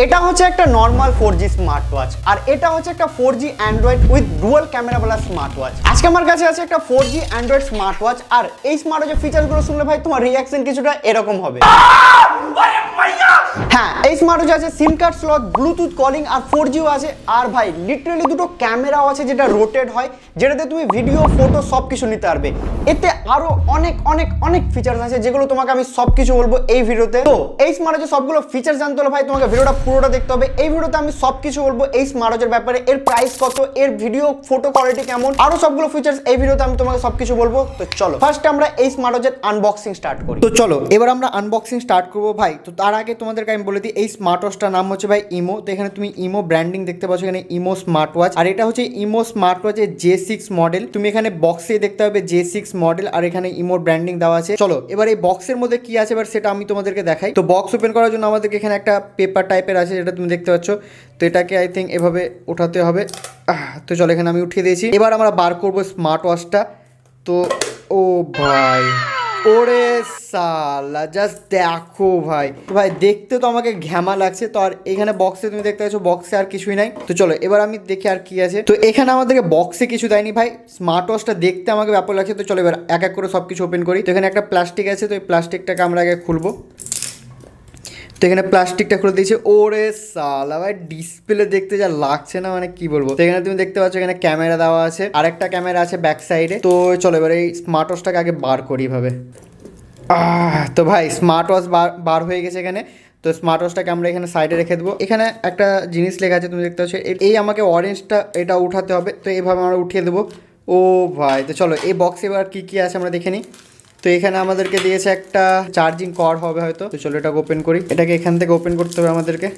এটা হচ্ছে একটা নর্মাল 4G স্মার্ট ওয়াচ আর এটা হচ্ছে একটা 4G Android with dual camera वाला স্মার্ট ওয়াচ। আজকে আমার কাছে আছে একটা 4G অ্যান্ড্রয়েড স্মার্ট ওয়াচ আর এই স্মার্ট ওয়াচের ফিচারগুলো শুনলে ভাই তোমার রিঅ্যাকশন কিছুটা এরকম হবে। হ্যাঁ, এই স্মার্ট ওয়াচে আছে SIM card slot, bluetooth calling আর 4Gও আছে। আর ভাই লিটারালি দুটো ক্যামেরাও আছে যেটা রোটেট হয়, যেটাতে তুমি ভিডিও ফটো সব কিছু নিতে পারবে। এতে আরো অনেক অনেক অনেক ফিচার্স আছে যেগুলো তোমাকে আমি সব কিছু বলবো এই ভিডিওতে। তো এই স্মার্ট ওয়াচের সবগুলো ফিচার জানতে হলে ভাই তোমাকে ভিডিওটা পুরোটা দেখতে হবে। এই ভিডিওতে আমি সব কিছু বলবো এই স্মার্ট ওয়াচের ব্যাপারে, এর প্রাইস কত, এর ভিডিও ফটো কোয়ালিটি কেমন, আরো সবগুলো ফিচার্স এই ভিডিওতে আমি তোমাকে সবকিছু বলবো। তো চলো ফার্স্ট আমরা এই স্মার্ট ওয়াচের আনবক্সিং স্টার্ট করি। তো চলো এবার আমরা আনবক্সিং স্টার্ট করবো ভাই। তো তার আগে তোমাদেরকে আমি বলে দিই এই স্মার্ট ওয়াচটার নাম হচ্ছে ভাই ইমো। তো এখানে তুমি ইমো ব্র্যান্ডিং দেখতে পাচ্ছ, এখানে ইমো স্মার্ট ওয়াচ। আর এটা হচ্ছে ইমো স্মার্ট ওয়াচের J6 মডেল। তুমি এখানে বক্সে দেখতে পাবে J6 মডেল আর এখানে ইমো ব্র্যান্ডিং দেওয়া আছে। চলো এবার এই বক্সের মধ্যে কি আছে এবার সেটা আমি তোমাদেরকে দেখাই। তো বক্স ওপেন করার জন্য আমাদেরকে এখানে একটা পেপার টাইপের আছে যেটা তুমি দেখতে পাচ্ছ। তো এটাকে আই থিঙ্ক এভাবে উঠাতে হবে। তো চলো এখানে আমি উঠিয়ে দিয়েছি। এবার আমরা বার করবো স্মার্ট ওয়াচটা। তো ও ভাই, ওরে সালা জাস্ট দেখো ভাই, ভাই দেখতে তো আমাকে ঘ্যামা লাগছে। তো আর এখানে বক্সে তুমি দেখতে পাচ্ছ বক্সে আর কিছুই নাই। তো চলো এবার আমি দেখি আর কি আছে। তো এখানে আমাদেরকে বক্সে কিছু দেয়নি ভাই, স্মার্ট ওয়াচটা দেখতে আমাকে ব্যাপার লাগছে। তো চলো এবার এক এক করে সব কিছু ওপেন করি। তো এখানে একটা প্লাস্টিক আছে, তো এই প্লাস্টিকটাকে আমরা আগে খুলবো। তো এখানে প্লাস্টিকটা খুলে দিয়েছে। ওরে সালা ভাই ডিসপ্লে দেখতে যা লাগছে না, মানে কি বলবো। তো এখানে তুমি দেখতে পাচ্ছ এখানে ক্যামেরা দেওয়া আছে, আরেকটা ক্যামেরা আছে ব্যাক সাইডে। তো চলো এবার এই স্মার্ট ওয়াচটাকে আগে বার করি ভাবে। তো ভাই স্মার্ট ওয়াচ বার হয়ে গেছে এখানে। তো স্মার্ট ওয়াচটাকে আমরা এখানে সাইডে রেখে দেবো। এখানে একটা জিনিস লেখা আছে তুমি দেখতে পাচ্ছ, এই আমাকে অরেঞ্জটা এটা উঠাতে হবে। তো এইভাবে আমরা উঠিয়ে দেবো। ও ভাই তো চলো এই বক্সে এবার কী কী আছে আমরা দেখে নিই। তো এখানে আমাদেরকে দিয়েছে একটা চার্জিং কর্ড হবে হয়তো। তো চলো এটাকে ওপেন করি। এটাকে এখান থেকে ওপেন করতে হবে আমাদেরকে।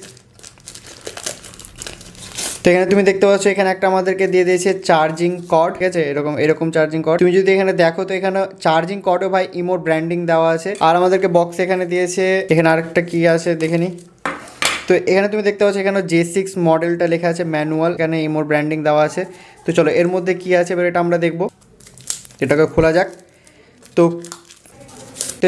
তো এখানে তুমি দেখতে পাচ্ছ এখানে একটা আমাদেরকে দিয়ে দিয়েছে চার্জিং কর্ড, ঠিক আছে, এরকম চার্জিং কর্ড। তুমি যদি এখানে দেখো তো এখানে চার্জিং কর্ডও ভাই ইমোর ব্র্যান্ডিং দেওয়া আছে। আর আমাদেরকে বক্স এখানে দিয়েছে, এখানে আরেকটা কি আছে দেখে নি। তো এখানে তুমি দেখতে পাচ্ছ এখানে J6 মডেলটা লেখা আছে ম্যানুয়াল, এখানে ইমোর ব্র্যান্ডিং দেওয়া আছে। তো চলো এর মধ্যে কি আছে এবার এটা আমরা দেখবো। এটাকে খোলা যাক। তো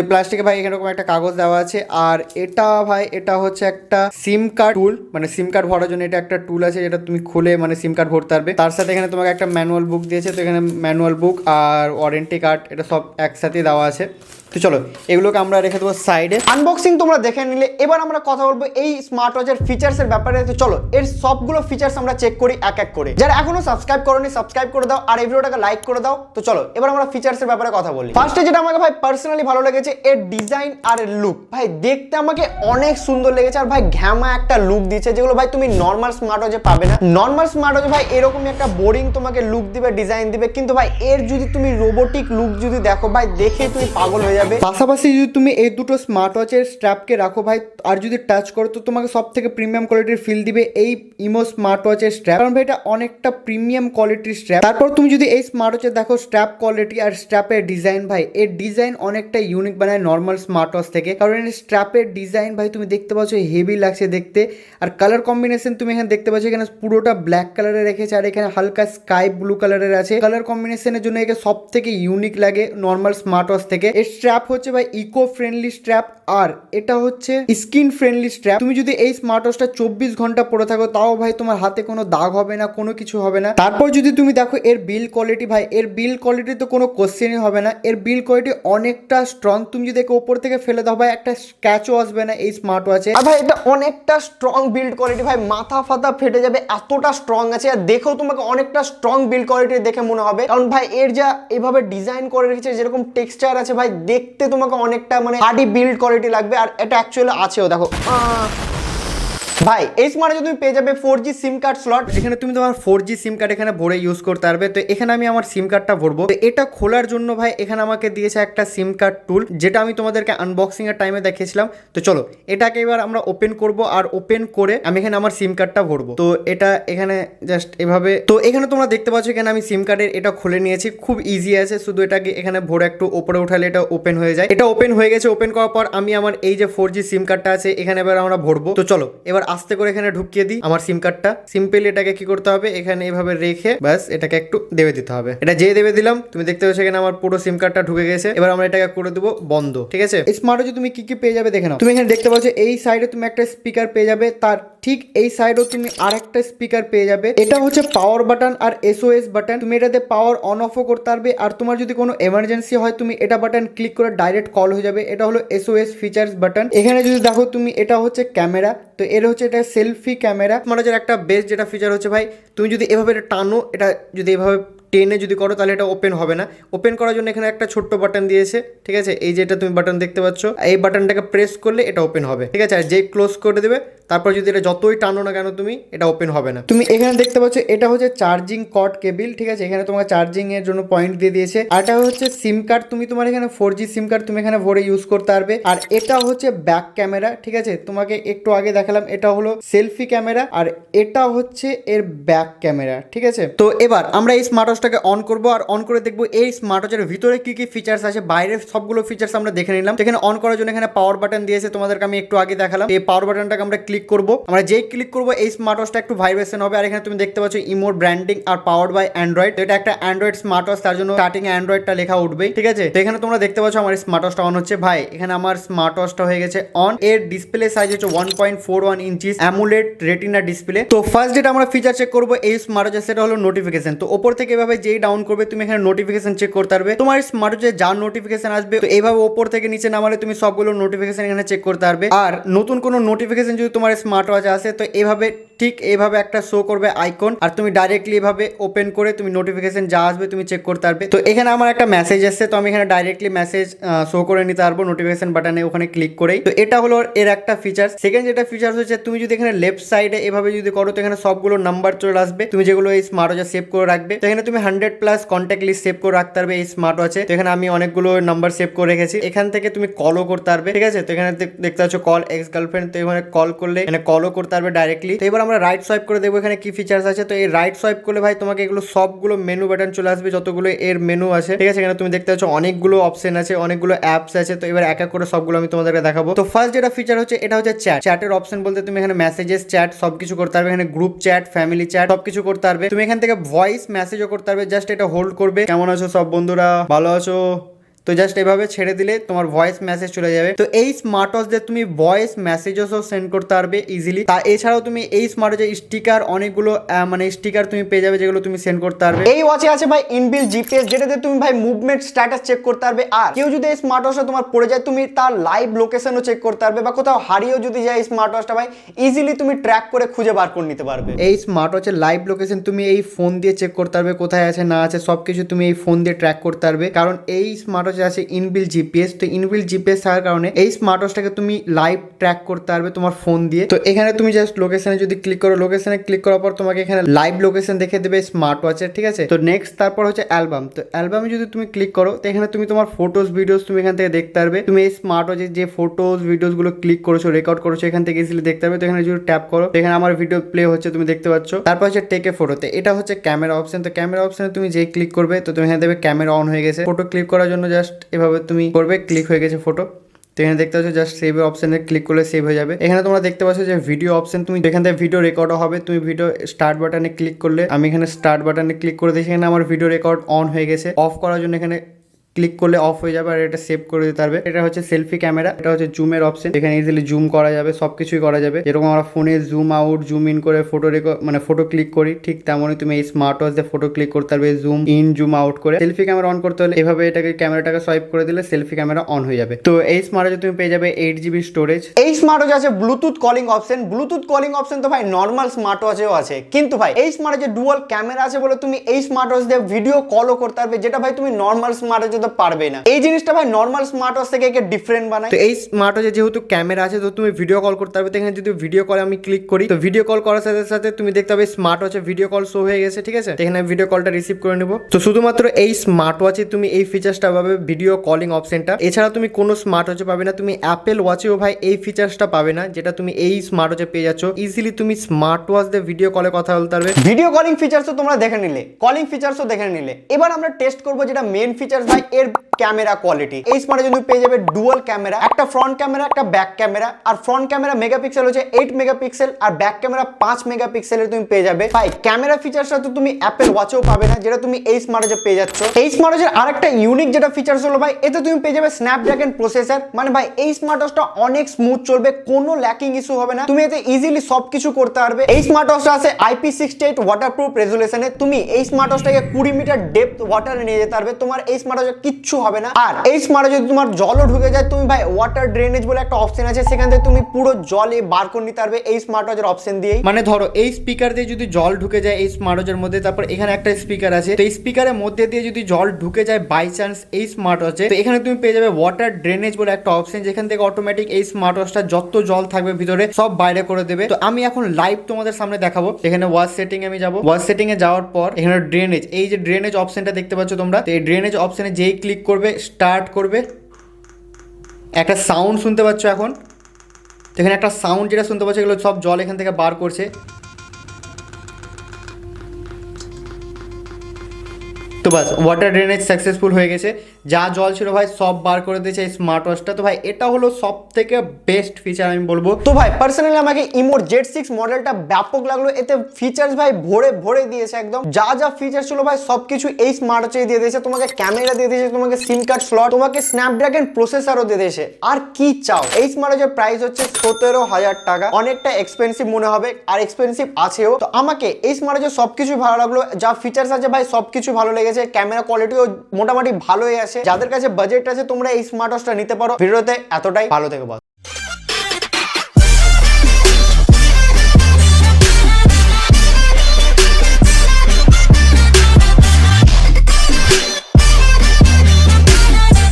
প্লাস্টিকে ভাই এরকম একটা কাগজ দেওয়া আছে। আর এটা ভাই এটা হচ্ছে একটা সিম কার্ড টুল, মানে সিম কার্ড ভরার জন্য এটা একটা টুল আছে যেটা তুমি খুলে মানে সিম কার্ড ভরতে পারবে। তার সাথে এখানে তোমাকে একটা ম্যানুয়াল বুক দিয়েছে। তো এখানে ম্যানুয়াল বুক আর ওয়ারেন্টি কার্ড এটা সব একসাথে দেওয়া আছে। তো চলো এগুলোকে আমরা রেখে দেবো সাইডে। আনবক্সিং তোমরা দেখে নিলে, এবার আমরা কথা বলবো এই স্মার্ট ওয়াচের ফিচার্সের ব্যাপারে। তো চলো এর সবগুলো ফিচার্স আমরা চেক করি এক এক করে। যারা এখনো সাবস্ক্রাইব করোনি সাবস্ক্রাইব করে দাও আর এই ভিডিওটাকে লাইক করে দাও। তো চলো এবার আমরা ফিচার্সের ব্যাপারে কথা বলি। ফার্স্টে যেটা আমাকে ভাই পার্সোনালি ভালো লেগেছে এর ডিজাইন আর এর লুক। ভাই দেখতে আমাকে অনেক সুন্দর লেগেছে আর ভাই ঘ্যামা একটা লুক দিচ্ছে যেগুলো ভাই তুমি নর্মাল স্মার্ট ওয়াচে পাবে না। নর্মাল স্মার্ট ওয়াচে ভাই এরকমই একটা বোরিং তোমাকে লুক দিবে, ডিজাইন দিবে, কিন্তু ভাই এর যদি তুমি রোবোটিক লুক যদি দেখো ভাই দেখে তুমি পাগল হয়ে যাবে। পাশাপাশি যদি তুমি এই দুটো স্মার্ট ওয়াচের স্ট্র্যাপকে রাখো ভাই আর যদি টাচ করো তো তোমাকে সব থেকে প্রিমিয়াম কোয়ালিটির ফিল দিবে এই ইমো স্মার্ট ওয়াচের স্ট্র্যাপ, কারণ ভাই এটা অনেকটা প্রিমিয়াম কোয়ালিটির স্ট্র্যাপ। তারপর তুমি যদি এই স্মার্ট ওয়াচে দেখো স্ট্র্যাপ কোয়ালিটি আর স্ট্র্যাপের ডিজাইন, ভাই এর ডিজাইন অনেকটা ইউনিক বানায় নর্মাল স্মার্ট ওয়াচ থেকে, কারণ এর স্ট্র্যাপের ডিজাইন ভাই তুমি দেখতে পাচ্ছ হেভি লাগছে দেখতে। আর কালার কম্বিনেশন তুমি এখানে দেখতে পাচ্ছ এখানে পুরোটা ব্ল্যাক কালারে রেখেছে আর এখানে হালকা স্কাই ব্লু কালারের আছে। কালার কম্বিনেশনের জন্য একে সব থেকে ইউনিক লাগে নর্মাল স্মার্ট ওয়াচ থেকে। এর স্ট্র্যাপ হচ্ছে ভাই ইকো ফ্রেন্ডলি স্ট্র্যাপ আর এটা হচ্ছে স্কিন ফ্রেন্ডলি স্ট্র্যাপ। তুমি যদি এই স্মার্ট ওয়াচটা 24 ঘন্টা পরে থাকো তাও ভাই তোমার হাতে কোনো দাগ হবে না, কোনো কিছু হবে না। তারপর যদি তুমি দেখো এর বিল কোয়ালিটি, ভাই এর বিল কোয়ালিটি তো কোনো কোশ্চেনই হবে না। এর বিল কোয়ালিটি অনেকটা স্ট্রং, তুমি যদি একে ওপর থেকে ফেলে দাও ভাই একটা স্ক্র্যাচও আসবে না এই স্মার্ট ওয়াচে। আর ভাই এটা অনেকটা স্ট্রং বিল্ড কোয়ালিটি, ভাই মাথা ফাতা ফেটে যাবে এতটা স্ট্রং আছে। আর দেখেও তোমাকে অনেকটা স্ট্রং বিল্ড কোয়ালিটি দেখে মনে হবে, কারণ ভাই এর যা এভাবে ডিজাইন করে রেখেছে যেরকম টেক্সচার আছে ভাই দেখতে তোমাকে অনেকটা মানে হার্ডি বিল্ড কোয়ালিটি লাগবে। আর এটা অ্যাকচুয়ালি আছেও দেখো ভাই এই স্মার্ট ওয়াচে তুমি পেয়ে যাবে 4G সিম কার্ড স্লট, এখানে তুমি তোমার 4G সিম কার্ড এখানে ভরে ইউজ করতে পারবে। তো এখানে আমি আমার সিম কার্ডটা ভরবো। তো এটা খোলার জন্য ভাই এখানে আমাকে দিয়েছে একটা সিম কার্ড টুল যেটা আমি তোমাদেরকে আনবক্সিং এর টাইমে দেখিয়েছিলাম। তো চলো এটাকে এবার আমরা ওপেন করব আর ওপেন করে আমি এখানে আমার সিম কার্ডটা ভরবো। তো এটা এখানে জাস্ট এভাবে, তো এখানে তোমরা দেখতে পাচ্ছ এখানে আমি সিম কার্ডের এটা খুলে নিয়েছি, খুব ইজি আছে, শুধু এটাকে এখানে ভরে একটু উপরে উঠালে এটা ওপেন হয়ে যায়। এটা ওপেন হয়ে গেছে। ওপেন করার পর আমি আমার এই যে 4G সিম কার্ডটা আছে এখানে এবার আমরা ভরবো। তো চলো এবার আস্তে করে এখানে ঢুকিয়ে দিই আমার সিম কার্ডটা। সিম্পলি এটাকে কি করতে হবে, এখানে এভাবে রেখে ব্যাস এটাকে একটু দেবে দিতে হবে। এটা যে দেবে দিলাম, তুমি দেখতে পাচ্ছ এখানে আমার পুরো সিম কার্ডটা ঢুকে গেছে। এবার আমরা এটাকে করে দেবো বন্ধ, ঠিক আছে। স্মার্ট ওয়াচে তুমি কি কি পেয়ে যাবে দেখে নাও। তুমি এখানে দেখতে পাচ্ছ এই সাইডে তুমি একটা স্পিকার পেয়ে যাবে, তার ঠিক এই সাইডেও তুমি আরেকটা স্পিকার পেয়ে যাবে। এটা হচ্ছে পাওয়ার বাটন আর এসওএস বাটন। তুমি এটাতে পাওয়ার অন অফও করতে পারবে, আর তোমার যদি কোনো এমার্জেন্সি হয় তুমি এটা বাটন ক্লিক করে ডাইরেক্ট কল হয়ে যাবে। এটা হলো এসওএস ফিচার্স বাটন। এখানে যদি দেখো তুমি, এটা হচ্ছে ক্যামেরা, তো এর হচ্ছে এটা সেলফি ক্যামেরা। স্মার্ট ওয়াচের একটা বেস্ট যেটা ফিচার হচ্ছে ভাই, তুমি যদি এভাবে এটা টানো, এটা যদি এভাবে টেনে যদি করো তাহলে এটা ওপেন হবে না। ওপেন করার জন্য এখানে একটা ছোট্ট বাটন দিয়েছে, ঠিক আছে। এই যে এটা তুমি বাটন দেখতে পাচ্ছ, এই বাটনটাকে প্রেস করলে এটা ওপেন হবে, ঠিক আছে। আর যেই ক্লোজ করে দেবে তারপর যদি এটা যতই টানো না কেন তুমি, এটা ওপেন হবে না। তুমি এখানে দেখতে পাচ্ছ এটা হচ্ছে চার্জিং কর্ড কেবিল, ঠিক আছে। এখানে তোমার চার্জিং এর জন্য পয়েন্ট দিয়ে দিয়েছে। আর এটা হচ্ছে সিম কার্ড, তুমি তোমার এখানে 4G সিম কার্ড তুমি এখানে ভরে ইউজ করতে পারবে। আর এটা হচ্ছে ব্যাক ক্যামেরা, ঠিক আছে। তোমাকে একটু আগে দেখালাম এটা হলো সেলফি ক্যামেরা, আর এটা হচ্ছে এর ব্যাক ক্যামেরা, ঠিক আছে। তো এবার আমরা এই স্মার্ট ওয়াচটাকে অন করবো, আর অন করে দেখবো এই স্মার্ট ওয়াচের ভিতরে কি কি ফিচার্স আছে। বাইরের সবগুলো ফিচার্স আমরা দেখে নিলাম। তো এখানে অন করার জন্য এখানে পাওয়ার বাটন দিয়েছে, তোমাদেরকে আমি একটু আগে দেখালাম। এই পাওয়ার বাটনটাকে আমরা ক্লিক করবো। আমরা যেই ক্লিক করবো এই স্মার্ট ওয়াচটা একটু ভাইব্রেশন হবে। আর এখানে তুমি দেখতে পাচ্ছ ইমোর ব্র্যান্ডিং আর পাওয়ার্ড বাই অ্যান্ড্রয়েড। তো এটা একটা অ্যান্ড্রয়েড স্মার্ট ওয়াচ, তার জন্য স্টার্টিং অ্যান্ড্রয়েডটা লেখা উঠবেই, ঠিক আছে। তো এখানে তোমরা দেখতে পাচ্ছ আমার স্মার্ট ওয়াচটা অন হচ্ছে। ভাই এখানে আমার স্মার্ট ওয়াচটা হয়ে গেছে অন। এর ডিসপ্লে সাইজ হচ্ছে 1.41 ইঞ্চিস অ্যামুলেট রেটিনা ডিসপ্লে। তো ফার্স্ট যেটা আমরা ফিচার চেক করবো এই স্মার্ট ওয়াচে, সেটা হলো নোটিফিকেশন। তো ওপর থেকে এভাবে যেই ডাউন করবে তুমি এখানে নোটিফিকেশন চেক করতে পারবে। তোমার স্মার্ট ওয়াচে যা নোটিফিকেশন আসবে, তো এইভাবে ওপর থেকে নিচে নামালে তুমি সবগুলো নোটিফিকেশন এখানে চেক করতে পারবে। আর নতুন কোনো নোটিফিকেশন যদি তোমার স্মার্ট ওয়াচে আসে, তো এইভাবে ঠিক এইভাবে একটা শো করবে আইকন, আর তুমি ডাইরেক্টলি এভাবে ওপেন করে তুমি নোটিফিকেশন যা আসবে তুমি চেক করতে পারবে। তো এখানে আমার একটা মেসেজ এসছে, তো আমি এখানে ডাইরেক্টলি মেসেজ শো করে নিতে পারবো নোটিফিকেশন বাটনে ওখানে ক্লিক করেই। তো এটা হলো এর একটা ফিচার। সেকেন্ড যেটা ফিচার হচ্ছে, তুমি যদি এখানে লেফট সাইডে এভাবে যদি করো, তো এখানে সবগুলো নাম্বার চলে আসবে, তুমি যেগুলো এই স্মার্ট ওয়াচে সেভ করে রাখবে। তো এখানে তুমি 100+ কন্ট্যাক্ট লিস্ট সেভ করে রাখতে পারবে এই স্মার্ট ওয়াচে। তো এখানে আমি অনেকগুলো নাম্বার সেভ করে রেখেছি। এখান থেকে তুমি কলও করতে পারবে, ঠিক আছে। তো এখানে দেখতে পাচ্ছ কল এক্স গার্লফ্রেন্ড, তো এখানে কল করলে এখানে কলও করতে পারবে ডাইরেক্টলি। তো এবার আমরা রাইট সোয়াইপ করে দেখবো এখানে কি ফিচার্স আছে। তো এই রাইট সোয়াইপ করলে ভাই তোমাকে এগুলো সবগুলো মেনু বাটন চলে আসবে, যতগুলো এর মেনু আছে, ঠিক আছে। এখানে তুমি দেখতে পাচ্ছ অনেকগুলো অপশন আছে, অনেকগুলো অ্যাপস আছে। তো এবার এক এক করে সবগুলো আমি তোমাদেরকে দেখাবো। তো ফার্স্ট যেটা ফিচার হচ্ছে এটা হচ্ছে চ্যাট। চ্যাটের অপশন বলতে তুমি এখানে মেসেজেস, চ্যাট সবকিছু করতে পারবে। এখানে গ্রুপ চ্যাট, ফ্যামিলি চ্যাট সবকিছু করতে পারবে। তুমি এখান থেকে ভয়েস মেসেজও করতে পারবে। জাস্ট এটা হোল্ড করবে, কেমন আছো সব বন্ধুরা, ভালো আছো, তো জাস্ট এভাবে ছেড়ে দিলে তোমার ভয়েস মেসেজ চলে যাবে। তো এই স্মার্ট ওয়াচ দিয়ে তুমি ভয়েস মেসেজও সেন্ড করতে পারবে ইজিলি। তা এছাড়াও তুমি এই স্মার্ট ওয়াচে স্টিকার অনেকগুলো মানে স্টিকার তুমি পেয়ে যাবে, যেগুলো তুমি সেন্ড করতে পারবে। এই ওয়াচে আছে ভাই ইনবিল্ট জিপিএস, যেটাতে তুমি ভাই মুভমেন্ট স্ট্যাটাস চেক করতে পারবে। আর কেউ যদি এই স্মার্ট ওয়াচটা তোমার পড়ে যায়, তুমি তার লাইভ লোকেশনও চেক করতে পারবে, বা কোথাও হারিয়েও যদি যায় স্মার্ট ওয়াচটা ভাই ইজিলি তুমি ট্র্যাক করে খুঁজে বার করে নিতে পারবে। এই স্মার্ট ওয়াচের লাইভ লোকেশন তুমি এই ফোন দিয়ে চেক করতে পারবে, কোথায় আছে না আছে সবকিছু তুমি এই ফোন দিয়ে ট্র্যাক করতে পারবে। কারণ এই স্মার্ট ওয়াচে আছে ইনবিল্ট জিপিএস। তো ইনবিল্ট জিপিএস থাকার কারণে এই স্মার্ট ওয়াচটাকে তুমি লাইভ ট্র্যাক করতে পারবে তোমার ফোন দিয়ে। তো এখানে তুমি জাস্ট লোকেশনে যদি ক্লিক করো, লোকেশনে ক্লিক করার পর তোমাকে এখানে লাইভ লোকেশন দেখে দেবে স্মার্ট ওয়াচের, ঠিক আছে। তো নেক্সট তারপর হচ্ছে অ্যালবাম। তো অ্যালবামে যদি তুমি ক্লিক করো, তো এখানে তুমি তোমার ফটোস ভিডিওস তুমি এখান থেকে দেখতে পারবে। তুমি এই স্মার্ট ওয়াচের যে ফটোস ভিডিওস গুলো ক্লিক করেছো, রেকর্ড করেছো, এখান থেকে ইজিলি দেখতে পারবে। তো এখানে যদি ট্যাপ করো, এখানে আমার ভিডিও প্লে হচ্ছে তুমি দেখতে পাচ্ছ। তারপর হচ্ছে টেকে ফটোতে, এটা হচ্ছে ক্যামেরা অপশন। তো ক্যামেরা অপশনে তুমি যেই ক্লিক করবে, তো তুমি এখানে দেখবে ক্যামেরা অন হয়ে গেছে। ফটো ক্লিক করার জন্য জাস্ট এভাবে তুমি করবে, ক্লিক হয়ে গেছে ফটো। তো এখানে দেখতে পাচ্ছ জাস্ট সেভ অপশনে ক্লিক করলে সেভ হয়ে যাবে। এখানে তোমরা দেখতে পাচ্ছ যে ভিডিও অপশন, তুমি এখান থেকে ভিডিও রেকর্ডও হবে। তুমি ভিডিও স্টার্ট বাটনে ক্লিক করলে, আমি এখানে স্টার্ট বাটনে ক্লিক করে দিয়েছি, এখানে আমার ভিডিও রেকর্ড অন হয়ে গেছে। অফ করার জন্য এখানে ক্লিক করলে অফ হয়ে যাবে, আর এটা সেভ করে দিতে পারবে। এটা হচ্ছে সেলফি ক্যামেরা, এটা হচ্ছে জুমের অপশন। এখানে ইজিলি জুম করা যাবে, সবকিছুই করা যাবে। যেরকম আমরা ফোনে জুম আউট জুম ইন করে ফটো মানে ফটো ক্লিক করি, ঠিক তেমনই তুমি এই স্মার্ট ওয়াচ দিয়ে ফটো ক্লিক করতে পারবে, জুম ইন জুম আউট করে। সেলফি ক্যামেরা অন করতে হলে এভাবে এটাকে ক্যামেরাটাকে সোয়াইপ করে দিলে সেলফি ক্যামেরা অন হয়ে যাবে। তো এই স্মার্ট ওয়াচে তুমি পেয়ে যাবে 8GB স্টোরেজ। এই স্মার্ট ওয়াচে আছে Bluetooth calling option. Bluetooth calling option তো ভাই নর্মাল স্মার্ট ওয়াচেও আছে, কিন্তু ভাই এই স্মার্ট ওয়াচে ডুয়াল ক্যামেরা আছে বলে তুমি এই স্মার্ট ওয়াচ দিয়ে ভিডিও কলও করতে পারবে, যেটা ভাই তুমি নর্মাল স্মার্ট ওয়াচে তো পারবে না। এই জিনিসটা ভাই নর্মাল স্মার্ট ওয়াচ থেকে একে ডিফারেন্ট বানায়। তো এই স্মার্ট ওয়াচে যেহেতু ক্যামেরা আছে, তো তুমি ভিডিও কল করতে পারবে। এখানে যদি ভিডিও কল আমি ক্লিক করি, তো ভিডিও কল করার সাথে সাথে তুমি দেখতে পাবে স্মার্ট ওয়াচে ভিডিও কল শো হয়ে গেছে, ঠিক আছে। এখানে ভিডিও কলটা রিসিভ করে নেব। তো শুধুমাত্র এই স্মার্ট ওয়াচে তুমি এই ফিচার্সটা পাবে, ভিডিও কলিং অপশনটা। এছাড়া তুমি কোনো স্মার্ট ওয়াচে পাবে না। তুমি অ্যাপেল ওয়াচেও ভাই এই ফিচার্সটা পাবে না, যেটা তুমি এই স্মার্ট ওয়াচে পেয়ে যাচ্ছ। ইজিলি তুমি স্মার্ট ওয়াচ দিয়ে ভিডিও কলে কথা বলতে পারবে। ভিডিও কলিং ফিচার্সও তোমরা দেখে নিলে, কলিং ফিচার্সও দেখে নিলে। এবার আমরা টেস্ট করবো যেটা মেন ফিচার্স ভাই এর ক্যামেরা কোয়ালিটি। এই স্মার্ট ওয়াচে তুমি পেয়ে যাবে ডুয়াল ক্যামেরা, একটা ফ্রন্ট ক্যামেরা একটা ব্যাক ক্যামেরা। আর ফ্রন্ট ক্যামেরা মেগাপিক্সেল হচ্ছে 8 মেগাপিক্সেল আর ব্যাক ক্যামেরা 5 মেগাপিক্সেলের তুমি পেয়ে যাবে। ভাই ক্যামেরা ফিচারসটা তো তুমি অ্যাপেল ওয়াচেও পাবে না, যেটা তুমি এই স্মার্ট ওয়াচে পেয়ে যাচ্ছ। এই স্মার্ট ওয়াচের আরেকটা ইউনিক যেটা ফিচারস হলো ভাই, এতে তুমি পেয়ে যাবে স্ন্যাপড্রাগন প্রসেসর। মানে ভাই এই স্মার্ট ওয়াচটা অনেক স্মুথ চলবে, কোনো ল্যাকিং ইস্যু হবে না, তুমি এতে ইজিলি সবকিছু করতে পারবে। এই স্মার্ট ওয়াচটা আছে IP68 ওয়াটারপ্রুফ রেজুলেশনে। তুমি এই স্মার্ট ওয়াচটাকে 20 মিটার ডেপথ ওয়াটারে নিয়ে যেতে পারবে, তোমার এই স্মার্ট ওয়াচে কিচ্ছু হবে না। আর এই স্মার্ট ওয়াচে যদি তোমার জলও ঢুকে যায়, তুমি ভাই ওয়াটার ড্রেনেজ বলে একটা অপশন আছে, সেখান থেকে তুমি পুরো জলে বার করে নিতে পারবে এই স্মার্ট ওয়াচের অপশন দিয়েই। মানে ধরো এই স্পিকার দিয়ে যদি জল ঢুকে যায় এই স্মার্ট ওয়াচের মধ্যে, তারপর এখানে একটা স্পিকার আছে, তো এই স্পিকারের মধ্যে দিয়ে যদি জল ঢুকে যায় বাই চান্স এই স্মার্ট ওয়াচে, তো এখানে তুমি পেয়ে যাবে ওয়াটার ড্রেনেজ বলে একটা অপশন, যেখান থেকে অটোমেটিক এই স্মার্ট ওয়াচটা যত জল থাকবে ভিতরে সব বাইরে করে দেবে। তো আমি এখন লাইভ তোমাদের সামনে দেখাবো। এখানে ওয়াচ সেটিং আমি যাব, ওয়াচ সেটিং এ যাওয়ার পর এখানে ড্রেনেজ, এই যে ড্রেনেজ অপশনটা দেখতে পাচ্ছ তোমরা, তো এই ড্রেনেজ অপশনে যেই ক্লিক করবে স্টার্ট করবে, একটা সাউন্ড শুনতে পাচ্ছ এখন। এখানে একটা সাউন্ড যেটা শুনতে পাচ্ছ, এগুলো সব জল এখান থেকে বার করছে। তো বাস ওয়াটার ড্রেনেজ সাকসেসফুল হয়ে গেছে, যা জল ছিল ভাই সব বার করে দিয়েছে এই স্মার্ট ওয়াচটা। তো ভাই এটা হলো সব থেকে বেস্ট ফিচার আমি বলবো। তো ভাই পার্সোনালি আমাকে ইমোর Z6 মডেলটা ব্যাপক লাগলো, এতে ফিচার্স ভাই ভরে ভরে দিয়েছে একদম। যা যা ফিচার ছিল ভাই সবকিছু এই স্মার্ট ওয়াচে দিয়ে দিয়েছে। তোমাকে ক্যামেরা দিয়ে দিয়েছে, তোমাকে সিম কার্ড স্লট, তোমাকে স্ন্যাপড্রাগন প্রসেসরও দিয়ে দিয়েছে। আর কি চাও? এই স্মার্ট ওয়াচের প্রাইস হচ্ছে 17,000 টাকা। অনেকটা এক্সপেন্সিভ মনে হবে, আর এক্সপেন্সিভ আছেও। তো আমাকে এই স্মার্ট ওয়াচের সবকিছু ভালো লাগলো, যা ফিচার্স আছে ভাই সবকিছু ভালো লেগেছে। ক্যামেরা কোয়ালিটিও মোটামুটি ভালোই আছে। যাদের কাছে বাজেট আছে তোমরা এই স্মার্ট ওয়াচটা নিতে পারো। ভিডিওতে এতটাই, ভালো থেকো।